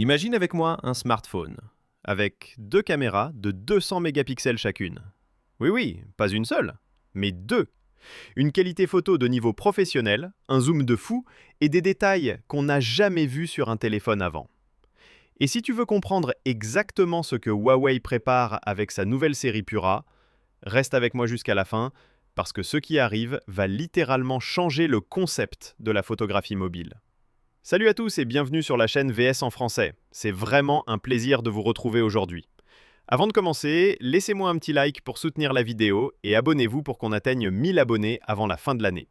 Imagine avec moi un smartphone, avec deux caméras de 200 mégapixels chacune. Oui, oui, pas une seule, mais deux. Une qualité photo de niveau professionnel, un zoom de fou et des détails qu'on n'a jamais vus sur un téléphone avant. Et si tu veux comprendre exactement ce que Huawei prépare avec sa nouvelle série Pura, reste avec moi jusqu'à la fin, parce que ce qui arrive va littéralement changer le concept de la photographie mobile. Salut à tous et bienvenue sur la chaîne VS en français. C'est vraiment un plaisir de vous retrouver aujourd'hui. Avant de commencer, laissez-moi un petit like pour soutenir la vidéo et abonnez-vous pour qu'on atteigne 1000 abonnés avant la fin de l'année.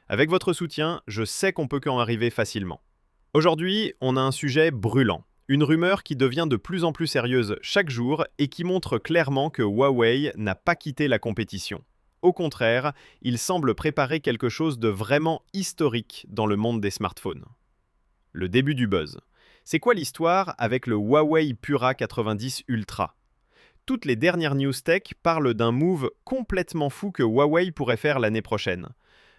Avec votre soutien, je sais qu'on peut qu'en arriver facilement. Aujourd'hui, on a un sujet brûlant. Une rumeur qui devient de plus en plus sérieuse chaque jour et qui montre clairement que Huawei n'a pas quitté la compétition. Au contraire, il semble préparer quelque chose de vraiment historique dans le monde des smartphones. Le début du buzz. C'est quoi l'histoire avec le Huawei Pura 90 Ultra? Toutes les dernières news tech parlent d'un move complètement fou que Huawei pourrait faire l'année prochaine.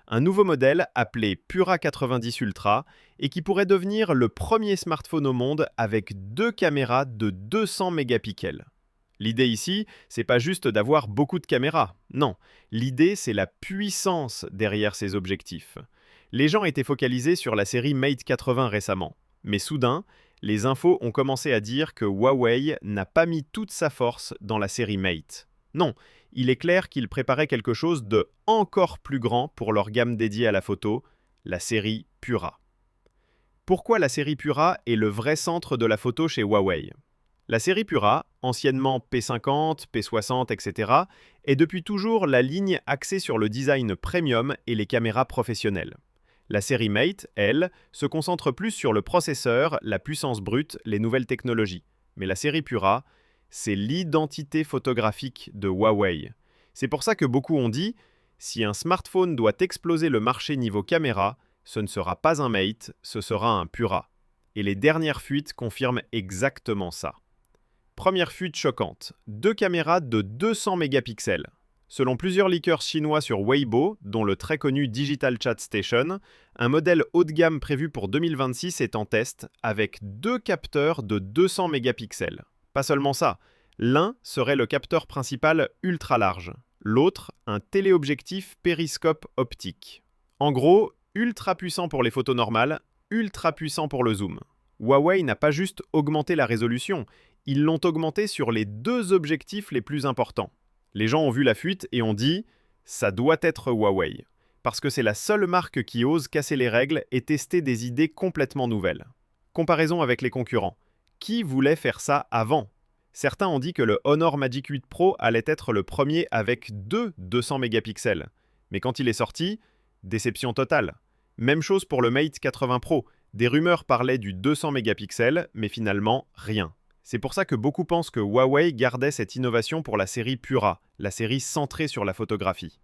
Un nouveau modèle appelé Pura 90 Ultra et qui pourrait devenir le premier smartphone au monde avec deux caméras de 200 mégapixels. L'idée ici, c'est pas juste d'avoir beaucoup de caméras. Non, l'idée c'est la puissance derrière ces objectifs. Les gens étaient focalisés sur la série Mate 80 récemment. Mais soudain, les infos ont commencé à dire que Huawei n'a pas mis toute sa force dans la série Mate. Non, il est clair qu'ils préparaient quelque chose de encore plus grand pour leur gamme dédiée à la photo, la série Pura. Pourquoi la série Pura est le vrai centre de la photo chez Huawei? La série Pura, anciennement P50, P60, etc., est depuis toujours la ligne axée sur le design premium et les caméras professionnelles. La série Mate, elle, se concentre plus sur le processeur, la puissance brute, les nouvelles technologies. Mais la série Pura, c'est l'identité photographique de Huawei. C'est pour ça que beaucoup ont dit, si un smartphone doit exploser le marché niveau caméra, ce ne sera pas un Mate, ce sera un Pura. Et les dernières fuites confirment exactement ça. Première fuite choquante, deux caméras de 200 mégapixels. Selon plusieurs leakers chinois sur Weibo, dont le très connu Digital Chat Station, un modèle haut de gamme prévu pour 2026 est en test avec deux capteurs de 200 mégapixels. Pas seulement ça, l'un serait le capteur principal ultra large, l'autre un téléobjectif périscope optique. En gros, ultra puissant pour les photos normales, ultra puissant pour le zoom. Huawei n'a pas juste augmenté la résolution, ils l'ont augmenté sur les deux objectifs les plus importants. Les gens ont vu la fuite et ont dit « ça doit être Huawei », parce que c'est la seule marque qui ose casser les règles et tester des idées complètement nouvelles. Comparaison avec les concurrents. Qui voulait faire ça avant? Certains ont dit que le Honor Magic 8 Pro allait être le premier avec deux 200 mégapixels. Mais quand il est sorti, déception totale. Même chose pour le Mate 80 Pro. Des rumeurs parlaient du 200 mégapixels, mais finalement rien. C'est pour ça que beaucoup pensent que Huawei gardait cette innovation pour la série Pura, la série centrée sur la photographie.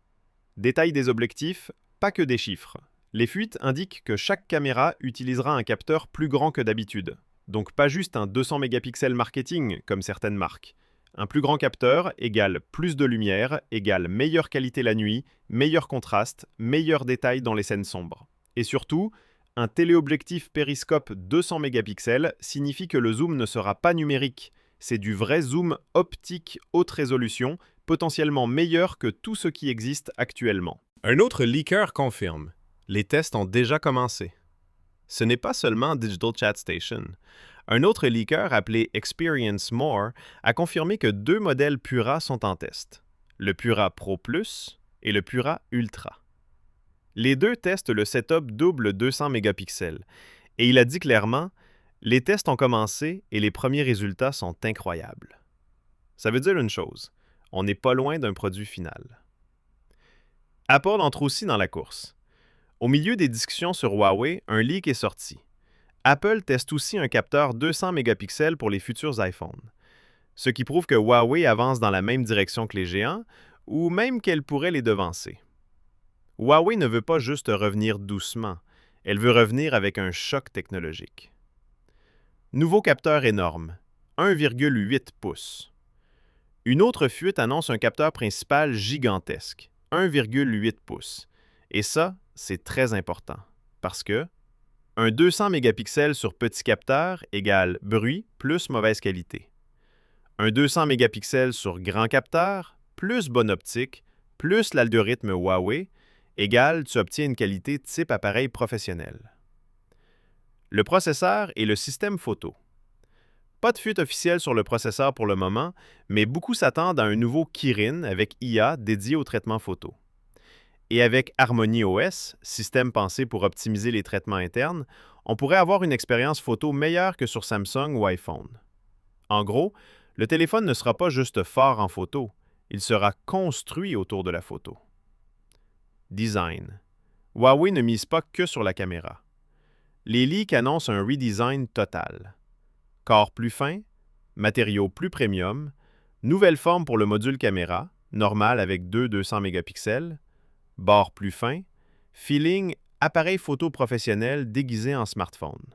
Détail des objectifs, pas que des chiffres. Les fuites indiquent que chaque caméra utilisera un capteur plus grand que d'habitude. Donc pas juste un 200 mégapixels marketing comme certaines marques. Un plus grand capteur égale plus de lumière, égale meilleure qualité la nuit, meilleur contraste, meilleur détail dans les scènes sombres. Et surtout, un téléobjectif périscope 200 mégapixels signifie que le zoom ne sera pas numérique. C'est du vrai zoom optique haute résolution, potentiellement meilleur que tout ce qui existe actuellement. Un autre leaker confirme. Les tests ont déjà commencé. Ce n'est pas seulement Digital Chat Station. Un autre leaker appelé Experience More a confirmé que deux modèles Pura sont en test. Le Pura Pro Plus et le Pura Ultra. Les deux testent le setup double 200 mégapixels. Et il a dit clairement, les tests ont commencé et les premiers résultats sont incroyables. Ça veut dire une chose, on n'est pas loin d'un produit final. Apple entre aussi dans la course. Au milieu des discussions sur Huawei, un leak est sorti. Apple teste aussi un capteur 200 mégapixels pour les futurs iPhones. Ce qui prouve que Huawei avance dans la même direction que les géants, ou même qu'elle pourrait les devancer. Huawei ne veut pas juste revenir doucement, elle veut revenir avec un choc technologique. Nouveau capteur énorme, 1,8 pouces. Une autre fuite annonce un capteur principal gigantesque, 1,8 pouces. Et ça, c'est très important, parce que Un 200 mégapixels sur petit capteur égale bruit plus mauvaise qualité. Un 200 mégapixels sur grand capteur plus bonne optique plus l'algorithme Huawei égale tu obtiens une qualité type appareil professionnel. Le processeur et le système photo. Pas de fuite officielle sur le processeur pour le moment, mais beaucoup s'attendent à un nouveau Kirin avec IA dédié au traitement photo. Et avec Harmony OS, système pensé pour optimiser les traitements internes, on pourrait avoir une expérience photo meilleure que sur Samsung ou iPhone. En gros, le téléphone ne sera pas juste fort en photo, il sera construit autour de la photo. Design. Huawei ne mise pas que sur la caméra. Les leaks annoncent un redesign total. Corps plus fin, matériaux plus premium, nouvelle forme pour le module caméra, normal avec 200 mégapixels, bord plus fin, feeling appareil photo professionnel déguisé en smartphone.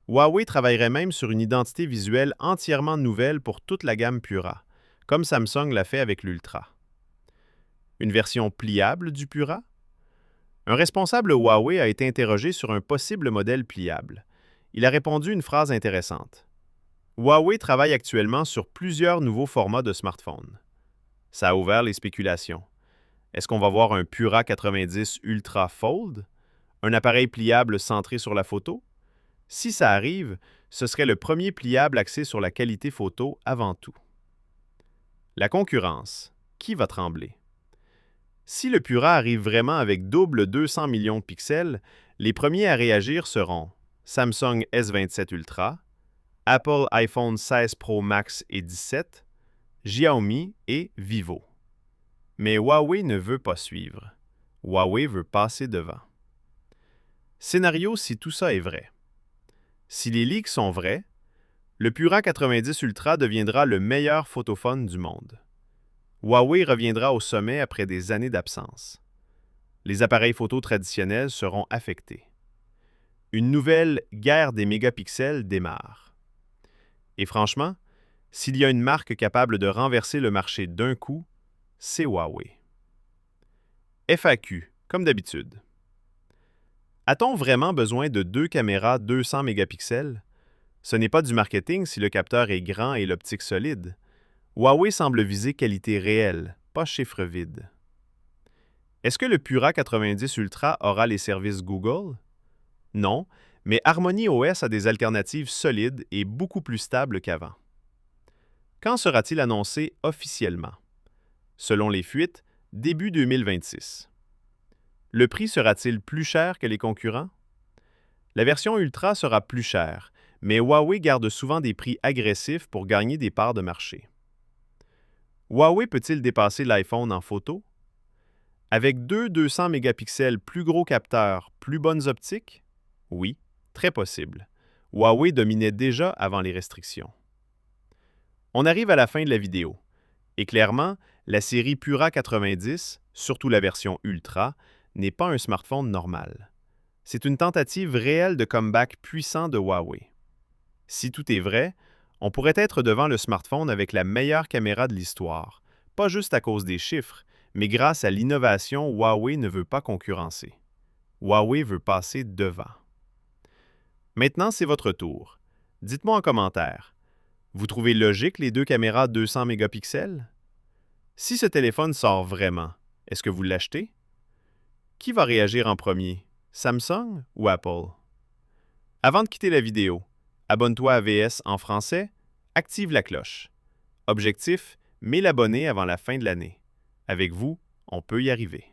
Huawei travaillerait même sur une identité visuelle entièrement nouvelle pour toute la gamme Pura, comme Samsung l'a fait avec l'Ultra. Une version pliable du Pura? Un responsable Huawei a été interrogé sur un possible modèle pliable. Il a répondu une phrase intéressante. Huawei travaille actuellement sur plusieurs nouveaux formats de smartphones. Ça a ouvert les spéculations. Est-ce qu'on va voir un Pura 90 Ultra Fold? Un appareil pliable centré sur la photo? Si ça arrive, ce serait le premier pliable axé sur la qualité photo avant tout. La concurrence. Qui va trembler? Si le Pura arrive vraiment avec double 200 millions de pixels, les premiers à réagir seront Samsung S27 Ultra, Apple iPhone 16 Pro Max et 17, Xiaomi et Vivo. Mais Huawei ne veut pas suivre. Huawei veut passer devant. Scénario si tout ça est vrai. Si les leaks sont vrais, le Pura 90 Ultra deviendra le meilleur photophone du monde. Huawei reviendra au sommet après des années d'absence. Les appareils photo traditionnels seront affectés. Une nouvelle guerre des mégapixels démarre. Et franchement, s'il y a une marque capable de renverser le marché d'un coup, c'est Huawei. FAQ, comme d'habitude. A-t-on vraiment besoin de deux caméras 200 mégapixels? Ce n'est pas du marketing si le capteur est grand et l'optique solide. Huawei semble viser qualité réelle, pas chiffre vide. Est-ce que le Pura 90 Ultra aura les services Google? Non, mais Harmony OS a des alternatives solides et beaucoup plus stables qu'avant. Quand sera-t-il annoncé officiellement? Selon les fuites, début 2026. Le prix sera-t-il plus cher que les concurrents? La version Ultra sera plus chère, mais Huawei garde souvent des prix agressifs pour gagner des parts de marché. Huawei peut-il dépasser l'iPhone en photo? Avec deux 200 mégapixels plus gros capteurs, plus bonnes optiques? Oui, très possible. Huawei dominait déjà avant les restrictions. On arrive à la fin de la vidéo. Et clairement, la série Pura 90, surtout la version Ultra, n'est pas un smartphone normal. C'est une tentative réelle de comeback puissant de Huawei. Si tout est vrai, on pourrait être devant le smartphone avec la meilleure caméra de l'histoire, pas juste à cause des chiffres, mais grâce à l'innovation Huawei ne veut pas concurrencer. Huawei veut passer devant. Maintenant, c'est votre tour. Dites-moi en commentaire. Vous trouvez logique les deux caméras 200 mégapixels? Si ce téléphone sort vraiment, est-ce que vous l'achetez? Qui va réagir en premier, Samsung ou Apple? Avant de quitter la vidéo, abonne-toi à VS en français, active la cloche. Objectif, 1000 abonnés avant la fin de l'année. Avec vous, on peut y arriver.